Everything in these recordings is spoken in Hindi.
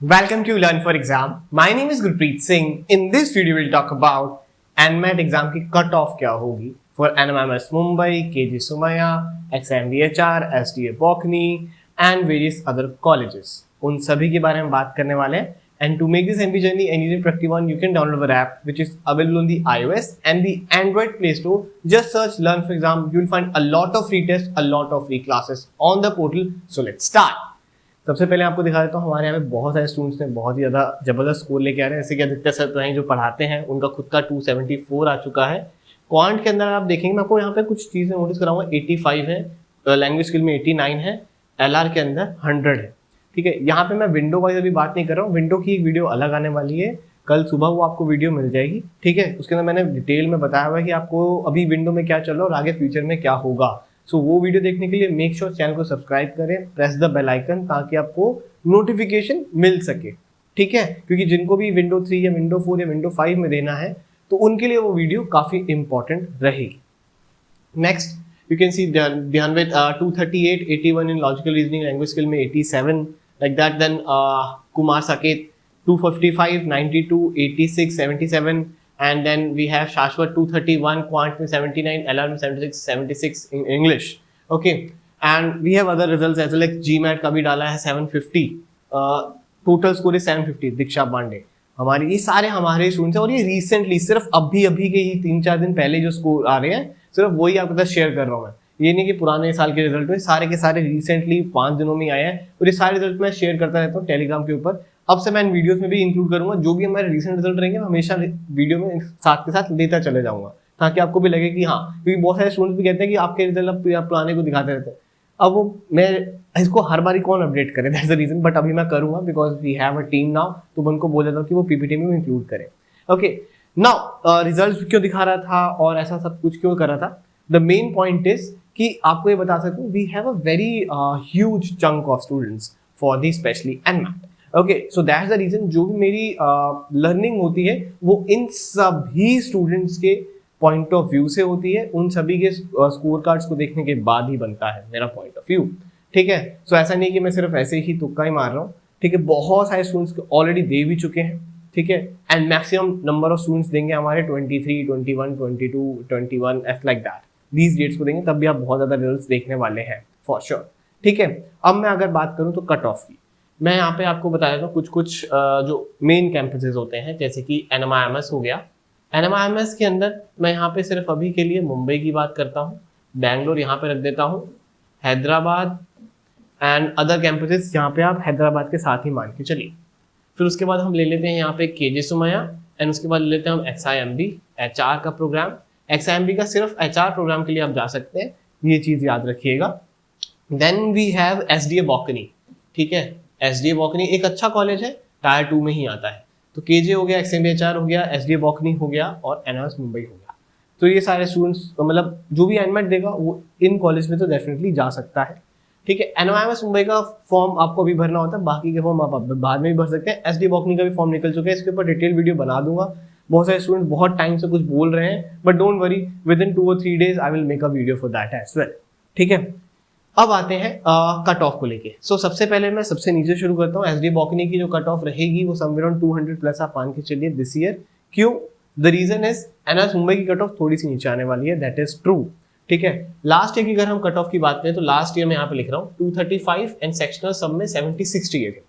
Welcome to Learn for Exam. My name is Gurpreet Singh. In this video, we'll talk about NMAT exam की कट ऑफ क्या होगी for NMIMS Mumbai, KG Somaiya, XMB HR, SDA Bochni and various other colleges. उन सभी के बारे में बात करने वाले हैं. And to make this MP journey any day practice one, you can download our app which is available on the iOS and the Android Play Store. Just search Learn for Exam. You will find a lot of free tests, a lot of free classes on the portal. So let's start. सबसे पहले आपको दिखा देता हूँ हमारे यहाँ पे बहुत सारे स्टूडेंट्स ने बहुत ही ज़्यादा जबरदस्त स्कोर लेके आ रहे हैं. जैसे कि आदित्य सर तो हैं जो पढ़ाते हैं, उनका खुद का 274 आ चुका है. क्वांट के अंदर आप देखेंगे, मैं आपको यहाँ पे कुछ चीज़ें नोटिस कराऊंगा. 85 है, लैंग्वेज स्किल में 89 है, LR के अंदर 100 है. ठीक है, यहाँ पे मैं विंडो वाइज अभी बात नहीं कर रहा हूँ. विंडो की एक वीडियो अलग आने वाली है, कल सुबह वो आपको वीडियो मिल जाएगी. ठीक है, उसके अंदर मैंने डिटेल में बताया हुआ है कि आपको अभी विंडो में क्या चल रहा है और आगे फ्यूचर में क्या होगा. सो वो वीडियो देखने के लिए मेक श्योर चैनल को सब्सक्राइब करें, प्रेस द बेल आइकन ताकि आपको नोटिफिकेशन मिल सके. ठीक है, क्योंकि जिनको भी विंडो 3 या विंडो 4 या विंडो 5 में देना है तो उनके लिए वो वीडियो काफी इंपॉर्टेंट रहेगी. Next you can see Dhyan with 238, 81 in logical reasoning, language skill में 87 like that. Then Kumar Saket 255, 92, 86, 77 and then we have Shashwat 231, Quant में 79, LR में 76 in English. Okay, and we have other results as well, like GMAT का भी डाला है 750, total score is 750. दीक्षा पांडे हमारी, ये सारे हमारे स्टूडेंट्स हैं और ये रिसेंटली सिर्फ अभी के ही 3-4 दिन पहले जो स्कोर आ रहे हैं सिर्फ वही आपके साथ शेयर कर रहा हूँ मैं. ये नहीं कि पुराने साल के रिजल्ट में, सारे के सारे रिसेंटली 5 दिनों में आए हैं और ये सारे रिजल्ट मैं शेयर करता रहता हूँ टेलीग्राम के ऊपर. अब से मैं इन वीडियोस में भी इंक्लूड करूंगा जो भी हमारे रिसेंट रिजल्ट रहेंगे, मैं हमेशा वीडियो में साथ के साथ लेता चले जाऊंगा ताकि आपको भी लगे कि हाँ, क्योंकि बहुत सारे स्टूडेंट्स भी कहते हैं कि आपके रिजल्ट आप पुराने को दिखाते रहते हैं. अब वो मैं इसको हर बारी कौन अपडेट करे, दैट्स द रीजन. बट अभी मैं करूंगा because we have a team now, तो मैं उनको बोल देता हूँ कि वो पीपीटी में इंक्लूड करें. ओके, नाउ रिजल्ट क्यों दिखा रहा था और ऐसा सब कुछ क्यों कर रहा था. द मेन पॉइंट इज कि आपको ये बता सकूं we have a very huge chunk of students for the specially NMAT. Okay, so that's the reason. जो भी मेरी लर्निंग होती है वो इन सभी स्टूडेंट्स के पॉइंट ऑफ व्यू से होती है, उन सभी के स्कोर कार्ड्स को देखने के बाद ही बनता है मेरा पॉइंट ऑफ व्यू. ठीक है, सो ऐसा नहीं कि मैं सिर्फ ऐसे ही तुक्का ही मार रहा हूँ. ठीक है, बहुत सारे स्टूडेंट्स ऑलरेडी दे भी चुके हैं. ठीक है, and maximum number of students देंगे हमारे 23, 21, 22, 21 as like that. These dates को देंगे तब भी आप बहुत ज्यादा रिजल्ट्स देखने वाले हैं फॉर श्योर. ठीक है, अब मैं अगर बात करूँ तो कट ऑफ की, मैं यहाँ पे आपको बता देता हूँ कुछ जो मेन कैंपसेस होते हैं. जैसे कि NMIMS हो गया. NMIMS के अंदर मैं यहाँ पे सिर्फ अभी के लिए मुंबई की बात करता हूँ, बैंगलोर यहाँ पे रख देता हूँ, हैदराबाद एंड अदर कैंपसेस यहाँ पे आप हैदराबाद के साथ ही मान के चलिए. फिर उसके बाद हम ले लेते हैं यहाँ पे KG सोमैया एंड उसके बाद ले लेते हैं हम XIMB HR का प्रोग्राम. XIMB का सिर्फ HR प्रोग्राम के लिए आप जा सकते हैं, ये चीज़ याद रखिएगा. Then we have SDA Bocconi. ठीक है, SDA बोकनी एक अच्छा कॉलेज है, टायर 2 में ही आता है. तो KJ हो गया, XMB HR हो गया, SDA बोकनी हो गया और NMIMS मुंबई हो गया. तो ये सारे स्टूडेंट्स मतलब जो भी एनमेट देगा वो इन कॉलेज में तो डेफिनेटली जा सकता है. ठीक है, NMIMS मुंबई का फॉर्म आपको अभी भरना होता है, बाकी के फॉर्म आप बाद में भी भर सकते हैं. SDA बोकनी का भी फॉर्म निकल चुका है, इसके ऊपर डिटेल वीडियो बना दूंगा. बहुत सारे स्टूडेंट बहुत टाइम से कुछ बोल रहे हैं, but don't worry, within 2 or 3 days I will make a video for that as well. ठीक है, अब आते हैं कट ऑफ को लेके. सो सबसे पहले मैं सबसे नीचे शुरू करता हूँ. SDA बोकनी की जो कट ऑफ रहेगी वो समवेयर ऑन 200 प्लस आप मान के चलिए दिस ईयर. क्यों? The reason is NMIMS Mumbai की कट ऑफ थोड़ी सी नीचे आने वाली है, दैट इज ट्रू. ठीक है, लास्ट ईयर की अगर हम कट ऑफ की बात करें तो लास्ट ईयर में यहाँ पे लिख रहा हूँ 235 एंड सेक्शनल सब में 76 चाहिए थे.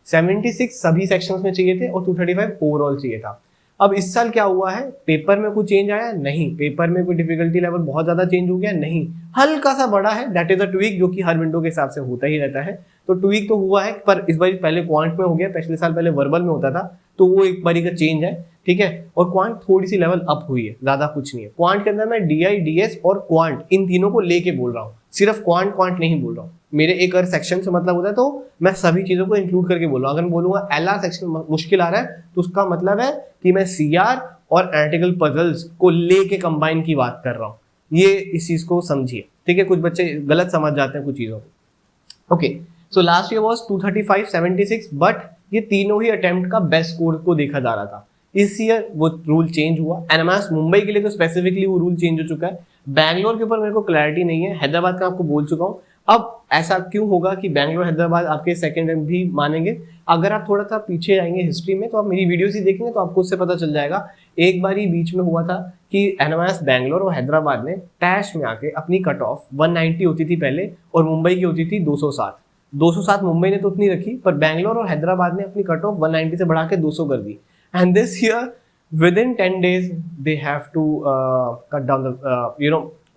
76 सभी सेक्शंस में चाहिए थे और 235 ओवरऑल चाहिए था. अब इस साल क्या हुआ है, पेपर में कुछ चेंज आया नहीं, पेपर में कोई डिफिकल्टी लेवल बहुत ज्यादा चेंज हो गया नहीं, हल्का सा बड़ा है, दैट इज अ ट्वीक, जो कि हर विंडो के हिसाब से होता ही रहता है. तो ट्वीक तो हुआ है, पर इस बार पहले क्वांट में हो गया, पिछले साल पहले वर्बल में होता था, तो वो एक बारी का चेंज है. ठीक है, और क्वांट थोड़ी सी लेवल अप हुई है, ज्यादा कुछ नहीं है. क्वांट के अंदर मैं DI, DS और क्वांट इन तीनों को लेके बोल रहा हूँ, सिर्फ क्वांट नहीं बोल रहा हूँ. मेरे एक अगर सेक्शन से मतलब होता है तो मैं सभी चीजों को इंक्लूड करके बोल रहा हूँ. अगर मैं बोलूंगा LR सेक्शन मुश्किल आ रहा है तो उसका मतलब है कि मैं CR और एनालिटिकल पजल्स को लेके कंबाइन की बात कर रहा हूँ. ये इस चीज को समझिए. ठीक है, कुछ बच्चे गलत समझ जाते हैं कुछ चीजों को. Okay, so last year was 235, 76, but ये तीनों ही अटेम्प्ट का बेस्ट स्कोर को देखा जा रहा था. इस ईयर वो रूल चेंज हुआ. NMIMS मुंबई के लिए तो स्पेसिफिकली वो रूल चेंज हो चुका है. बैंगलोर के ऊपर मेरे को क्लैरिटी नहीं है, हैदराबाद का आपको बोल चुका हूँ. अब ऐसा क्यों होगा कि बैंगलोर हैदराबाद आपके सेकंड रैंक भी मानेंगे? अगर आप थोड़ा सा पीछे जाएंगे हिस्ट्री में तो आप मेरी वीडियोस ही देखेंगे तो आपको उससे पता चल जाएगा। एक बार ही बीच में हुआ था कि एनएमआईएमएस बैंगलोर और हैदराबाद ने टैश में आके अपनी कट ऑफ 190 होती थी पहले और मुंबई की होती थी 207। 207 मुंबई ने तो उतनी रखी, पर बैंगलोर और हैदराबाद ने अपनी कट ऑफ 190 से बढ़ा के 200 कर दी। And this year within 10 days they have to cut down the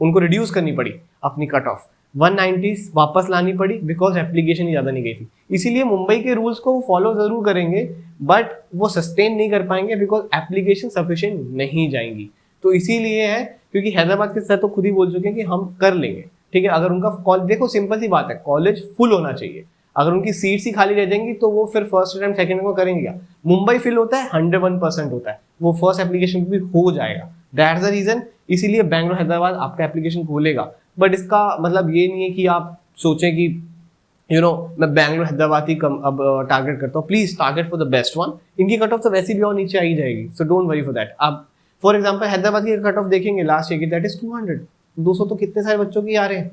उनको रिड्यूस करनी पड़ी अपनी कट ऑफ 190 वापस लानी पड़ी बिकॉज एप्लीकेशन ही ज्यादा नहीं गई थी। इसीलिए मुंबई के रूल्स को फॉलो जरूर करेंगे बट वो सस्टेन नहीं कर पाएंगे बिकॉज एप्लीकेशन सफिशिएंट नहीं जाएंगी। तो इसीलिए है, क्योंकि हैदराबाद के सर तो खुद ही बोल चुके हैं कि हम कर लेंगे, ठीक है। अगर उनका कॉलेज, देखो सिंपल सी बात है, कॉलेज फुल होना चाहिए। अगर उनकी सीट्स ही खाली रह जाएंगी तो वो फिर फर्स्ट टाइम सेकंड को करेंगे क्या? मुंबई फिल होता है 101% होता है, वो फर्स्ट एप्लीकेशन भी हो जाएगा। दैट्स द रीजन, इसीलिए बैंगलोर हैदराबाद आपका एप्लीकेशन खोलेगा। बट इसका मतलब ये नहीं है कि आप सोचें कि मैं बैंगलोर हैदराबाद ही कम अब टारगेट करता हूँ। Please target for the best one. इनकी कट ऑफ तो वैसे भी और नीचे आ ही जाएगी, so don't worry for that. आप फॉर एग्जाम्पल हैदराबाद की कट ऑफ देखेंगे लास्ट ईयर की, दैट इज 200। 200 तो कितने सारे बच्चों की आ रहे हैं,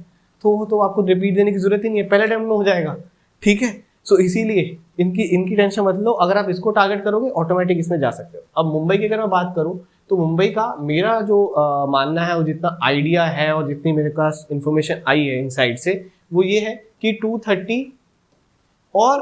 तो आपको रिपीट देने की जरूरत ही नहीं है, पहले टाइम में हो जाएगा, ठीक है। सो इसीलिए इनकी टेंशन मत लो। अगर आप इसको टारगेट करोगे ऑटोमेटिक इसमें जा सकते हो। अब मुंबई की अगर मैं बात करूं तो मुंबई का मेरा जो मानना है और जितना आइडिया है और जितनी मेरे पास इंफॉर्मेशन आई है इनसाइड से, वो ये है कि 230 और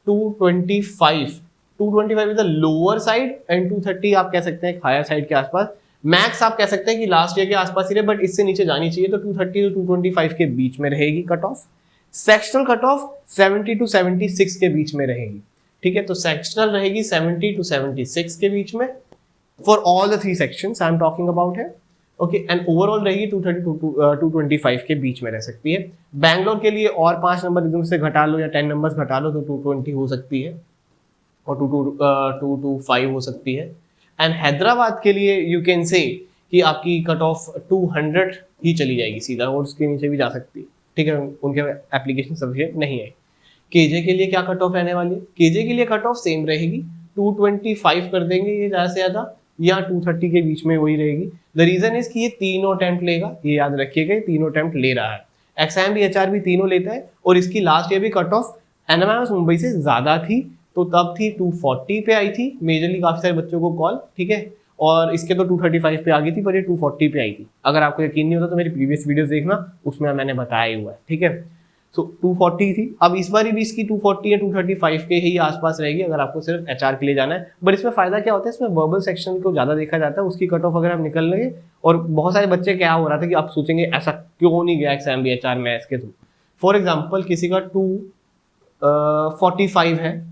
225 is the lower side and 230 आप कह सकते हैं हायर साइड के आसपास। मैक्स आप कह सकते हैं कि लास्ट ईयर के आसपास ही रहे, बट इससे नीचे जानी चाहिए। तो 230 to 225 के बीच में रहेगी cut off. Sectional cut off 70 to 76 के बीच में रहेगी, ठीक है। तो सेक्शनल रहेगी 70 to 76 के बीच में for all the 3 sections I am talking about है, ओके। एंड ओवरऑल रहेगी 230 to 225 के बीच में रह सकती है। बैंगलोर के लिए और 5 नंबर एकदम से घटा लो या 10 नंबर घटा लो तो 220 हो सकती है और 225 हो सकती है। एंड हैदराबाद के लिए यू कैन से कि आपकी कट ऑफ 200 ही चली जाएगी सीधा, और उसके नीचे भी जा सकती है, ठीक है। उनके एप्लीकेशन सफिशिएंट नहीं है। केजे के लिए क्या कट ऑफ रहने वाली है? केजे के लिए कट ऑफ सेम रहेगी, 225 कर देंगे ये ज्यादा से ज्यादा, या 230 के बीच में वही रहेगी। द रीजन इज कि ये तीनों अटेम्प्ट लेगा, ये याद रखिएगा, तीनों अटेम्प्ट ले रहा है। एक्सएम भी एचआर भी तीनों लेता है, और इसकी लास्ट ईयर भी कट ऑफ एनएमआईएमएस मुंबई से ज्यादा थी, तो तब थी 240 पे आई थी, मेजरली काफी सारे बच्चों को कॉल, ठीक है। और इसके तो 235 पे आ गई थी, पर ये 240 पे आई थी। अगर आपको यकीन नहीं होता तो मेरी प्रीवियस वीडियोस देखना, उसमें मैंने बताया ही हुआ है, ठीक है। सो 240 थी, अब इस बार भी इसकी 240 या 235 के ही आसपास रहेगी अगर आपको सिर्फ एचआर के लिए जाना है। बट इसमें फायदा क्या होता है, इसमें वर्बल सेक्शन को ज्यादा देखा जाता है, उसकी कट ऑफ अगर आप निकल लेंगे। और बहुत सारे बच्चे क्या हो रहा था कि आप सोचेंगे ऐसा क्यों नहीं गया एग्जाम भी एचआर मैथ्स के थ्रू। फॉर एग्जाम्पल किसी का 245 है,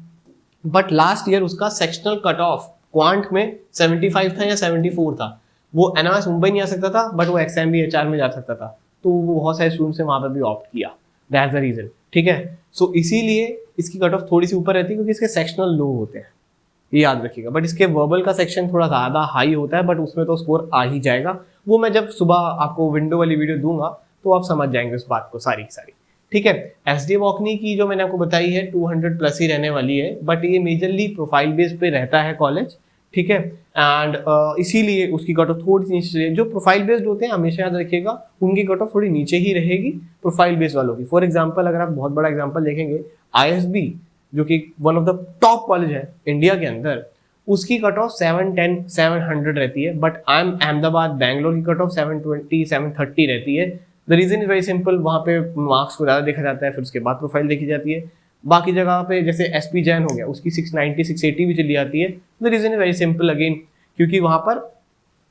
बट लास्ट ईयर उसका सेक्शनल कट ऑफ क्वांट में 75 था या 74 था, वो एनएमआईएमएस मुंबई नहीं आ सकता था, बट वो एक्सएम भी एचआर में जा सकता था, तो वो बहुत सारे स्टूडेंट्स ने वहां पर भी ऑप्ट किया। दैट्स द रीजन, ठीक है। सो इसीलिए इसकी कट ऑफ थोड़ी सी ऊपर रहती है क्योंकि इसके सेक्शनल लो होते हैं, ये याद रखिएगा। बट इसके वर्बल का सेक्शन थोड़ा ज्यादा हाई होता है, बट उसमें तो स्कोर आ ही जाएगा। वो मैं जब सुबह आपको विंडो वाली वीडियो दूंगा तो आप समझ जाएंगे उस बात को सारी की सारी, ठीक है। एसडीए वॉकनी की जो मैंने आपको बताई है 200 प्लस ही रहने वाली है, बट ये मेजरली प्रोफाइल बेस पे रहता है कॉलेज, ठीक है। एंड इसीलिए उसकी कट ऑफ थोड़ी सी नीचे, जो प्रोफाइल बेस्ड होते हैं हमेशा याद रखिएगा उनकी कट ऑफ थोड़ी नीचे ही रहेगी प्रोफाइल बेस्ड वालों की। फॉर एग्जांपल अगर आप बहुत बड़ा एग्जांपल देखेंगे, आईएसबी जो कि one of the top college है इंडिया के अंदर, उसकी कट ऑफ 710 700 रहती है, बट अहमदाबाद बैंगलोर की कट ऑफ 720 730 रहती है। The reason is very simple, वहाँ पे मार्क्स को ज़्यादा देखा जाता है, फिर उसके बाद प्रोफाइल देखी जाती है। बाकी जगह पे जैसे एसपी जैन हो गया, उसकी 690 680 भी चली जाती है। The reason is very simple again, क्योंकि वहाँ पर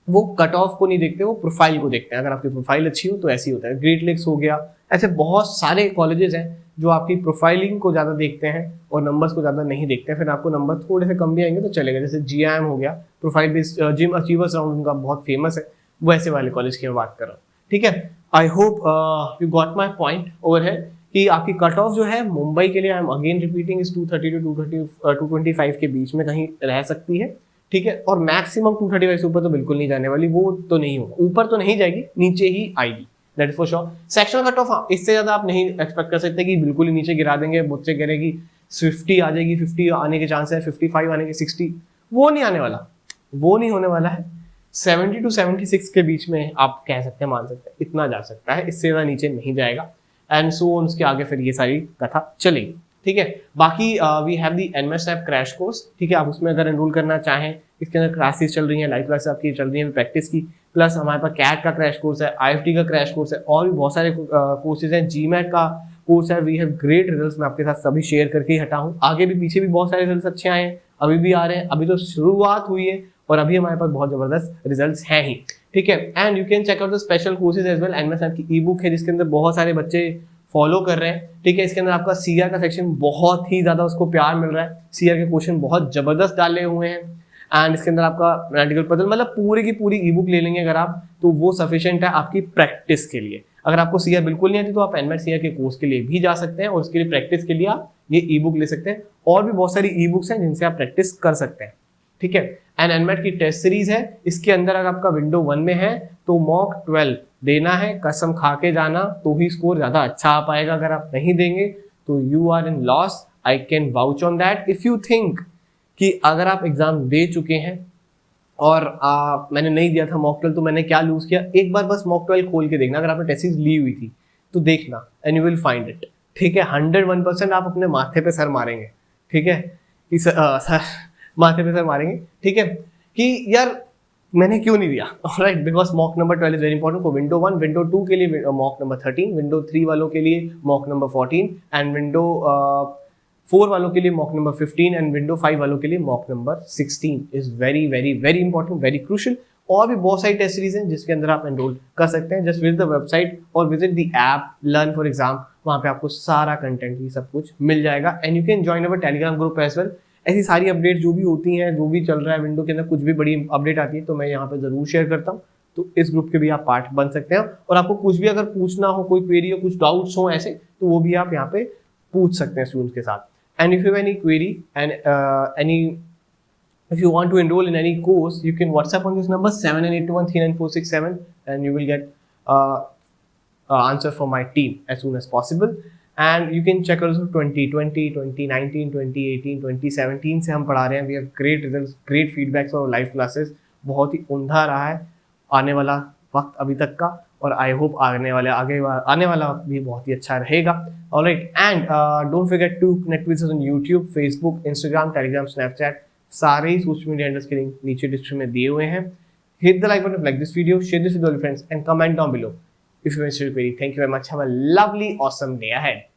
वो कट ऑफ को नहीं देखते, वो प्रोफाइल को देखते हैं। अगर आपकी प्रोफाइल अच्छी हो तो ऐसी होता है। ग्रेट लेक्स हो गया, ऐसे बहुत सारे कॉलेजेस हैं जो आपकी प्रोफाइलिंग को ज़्यादा देखते हैं और नंबर्स को ज़्यादा नहीं देखते हैं। फिर आपको नंबर थोड़े से कम भी आएंगे तो चलेगा। जैसे जीआईएम हो गया, profile based gym achievers round उनका बहुत फेमस है, वो ऐसे वाले कॉलेज की मैं बात कर रहा हूँ, ठीक है। I hope you got my point over है कि आपकी कट ऑफ जो है मुंबई के लिए, आई एम अगेन रिपीटिंग, इस 230 to 225 के बीच में कहीं रह सकती है, ठीक है। और मैक्सिमम 235 से ऊपर तो बिल्कुल नहीं जाने वाली, वो तो नहीं होगा, ऊपर तो नहीं जाएगी, नीचे ही आएगी, that is for sure. Sectional cut off इससे ज्यादा आप नहीं एक्सपेक्ट कर सकते कि बिल्कुल ही नीचे गिरा देंगे, मुझसे करेगी 50 आ जाएगी, 50 आने के चांस है, 55 आने के 60, वो नहीं आने वाला, वो नहीं होने वाला है। 70 to 76 के बीच में आप कह सकते हैं, मान सकते हैं, इतना जा सकता है, इससे ज्यादा नीचे नहीं जाएगा। एंड सो उसके आगे फिर ये सारी कथा चलेगी, ठीक है। बाकी we have the NMS app crash course, ठीक है। आप उसमें अगर एनरोल करना चाहें, इसके अंदर क्लासेस चल रही हैं, लाइव क्लासेस आपकी चल रही हैं प्रैक्टिस की, प्लस हमारे पास कैट का क्रैश कोर्स है, आईएफटी का क्रैश कोर्स है, और भी बहुत सारे कोर्सेज हैं, जीमैट का कोर्स है। वी हैव ग्रेट रिजल्ट्स, मैं आपके साथ सभी शेयर करके ही हटा हूँ। आगे भी पीछे भी बहुत सारे रिजल्ट्स अच्छे आए हैं, अभी भी आ रहे हैं, अभी तो शुरुआत हुई है और अभी हमारे पास बहुत जबरदस्त रिजल्ट्स हैं ही, ठीक है। And you can check out the special courses as well. NMS app की ई बुक है जिसके अंदर बहुत सारे बच्चे फॉलो कर रहे हैं, ठीक है। इसके अंदर आपका सीआर का सेक्शन बहुत ही ज्यादा उसको प्यार मिल रहा है, सीआर के क्वेश्चन बहुत जबरदस्त डाले हुए हैं। एंड इसके अंदर आपका प्रैक्टिकल पजल, मतलब पूरी की पूरी ई बुक ले लेंगे अगर आप, तो वो सफिशिएंट है आपकी प्रैक्टिस के लिए। अगर आपको सीआर बिल्कुल नहीं आती तो आप एनमेट सीआर के कोर्स के लिए भी जा सकते हैं और उसके लिए प्रैक्टिस के लिए आप ये ई बुक ले सकते हैं। और भी बहुत सारी ई बुक्स हैं जिनसे आप प्रैक्टिस कर सकते हैं, ठीक है। एंड एनमेट की टेस्ट सीरीज है, इसके अंदर अगर आपका विंडो 1 में है तो मॉक 12 देना है, कसम खा के जाना, तो ही स्कोर ज्यादा अच्छा आ पाएगा। अगर आप नहीं देंगे तो you are in loss, I can vouch on that. If you think कि अगर आप एग्जाम दे चुके हैं और मैंने नहीं दिया था मॉक 12 तो मैंने क्या लूज किया, एक बार बस मॉक 12 खोल के देखना। अगर आपने टेस्ट सीरीज ली हुई थी तो देखना and you will find it, ठीक है। 101% आप अपने माथे पे सर मारेंगे, ठीक है, कि सर माथे पे सर मारेंगे, ठीक है, कि यार मैंने क्यों नहीं दिया, right. Because mock number 12 is very important for window 1, window 2 के लिए मॉक नंबर 13, विंडो 3 वालों के लिए मॉक नंबर 14 एंड विंडो 4 वालों के लिए मॉक नंबर 15 एंड विंडो 5 वालों के लिए mock number 16 is very very very important, very crucial. और भी बहुत सारी टेस्ट सीरीज हैं जिसके अंदर आप एनरोल कर सकते हैं। जस्ट विजिट द वेबसाइट और visit the app learn for exam, वहां पे आपको सारा कंटेंट भी सब कुछ मिल जाएगा। And you can join our Telegram group as well. ऐसी सारी अपडेट जो भी होती हैं, जो भी चल रहा है विंडो के अंदर, कुछ भी बड़ी अपडेट आती है तो मैं यहाँ पे जरूर शेयर करता हूँ, तो इस ग्रुप के भी आप पार्ट बन सकते हैं। और आपको कुछ भी अगर पूछना हो, कोई क्वेरी हो, कुछ डाउट्स हो ऐसे, तो वो भी आप यहाँ पे पूछ सकते हैं स्टूडेंट्स के साथ। And if you have any query and if you want to enroll in any course, you can WhatsApp on this number 7981399467 and you will get answer from my team as soon as possible. And you can check also 2020, 2019, 2018, 2017 से हम पढ़ा रहे हैं। We have great results, great feedbacks और live classes, बहुत ही उमदा रहा है आने वाला वक्त अभी तक का, और आई होप आने वाला वक्त भी बहुत ही अच्छा रहेगा। Alright, and don't forget to connect with us on YouTube, Facebook, Instagram, Telegram, Snapchat, सारे ही सोशल मीडिया हैंडल्स के लिंक नीचे डिस्क्रिप्शन में दिए हुए हैं। Hit the like button, like this video, share this with all your friends and comment down below if you want to query. Thank you very much. Have a lovely, awesome day ahead.